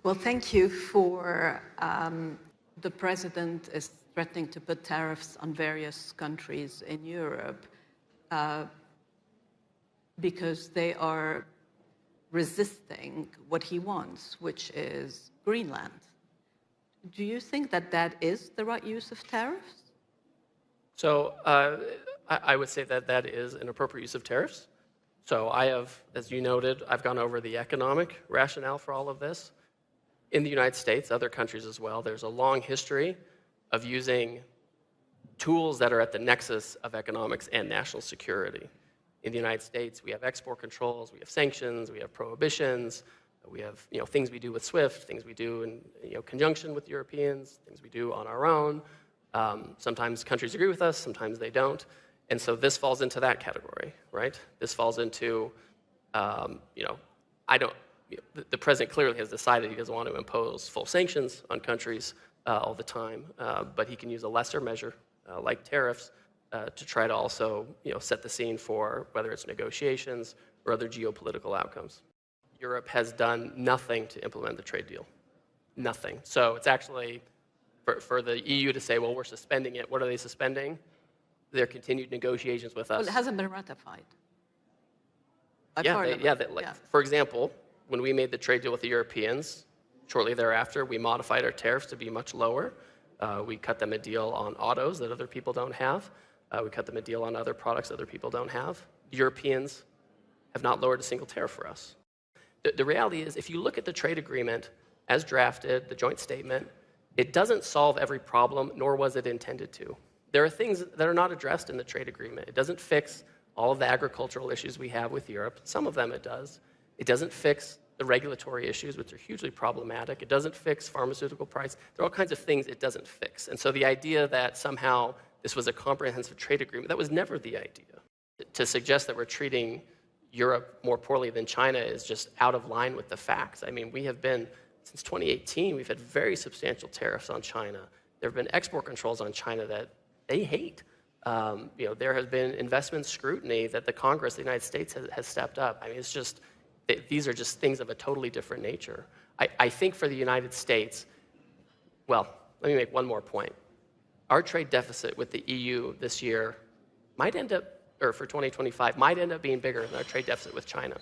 Well, thank you for the president is threatening to put tariffs on various countries in Europe because they are resisting what he wants, which is Greenland. Do you think that that is the right use of tariffs? So I would say that that is an appropriate use of tariffs. So I have, as you noted, I've gone over the economic rationale for all of this. In the United States, other countries as well, there's a long history of using tools that are at the nexus of economics and national security. In the United States, we have export controls, we have sanctions, we have prohibitions, we have things we do with SWIFT, things we do in conjunction with Europeans, things we do on our own. Sometimes countries agree with us, sometimes they don't. And so this falls into that category, right? This falls into, the president clearly has decided he doesn't want to impose full sanctions on countries all the time, but he can use a lesser measure like tariffs to try to also set the scene for whether it's negotiations or other geopolitical outcomes. Europe has done nothing to implement the trade deal. Nothing. So it's actually, for the EU to say, well, we're suspending it, what are they suspending? Their continued negotiations with us. Well, it hasn't been ratified. For example, when we made the trade deal with the Europeans, shortly thereafter, we modified our tariffs to be much lower. We cut them a deal on autos that other people don't have. We cut them a deal on other products other people don't have. The Europeans have not lowered a single tariff for us. The reality is, if you look at the trade agreement as drafted, the joint statement, it doesn't solve every problem, nor was it intended to. There are things that are not addressed in the trade agreement. It doesn't fix all of the agricultural issues we have with Europe. Some of them it does. It doesn't fix the regulatory issues, which are hugely problematic. It doesn't fix pharmaceutical price. There are all kinds of things it doesn't fix. And so the idea that somehow this was a comprehensive trade agreement, that was never the idea. To suggest that we're treating Europe more poorly than China is just out of line with the facts. I mean, we have been, since 2018, we've had very substantial tariffs on China. There have been export controls on China that they hate. There has been investment scrutiny that the Congress of the United States has stepped up. I mean, it's just, these are just things of a totally different nature. I think for the United States, well, let me make one more point. Our trade deficit with the EU this year might end up, or for 2025, might end up being bigger than our trade deficit with China.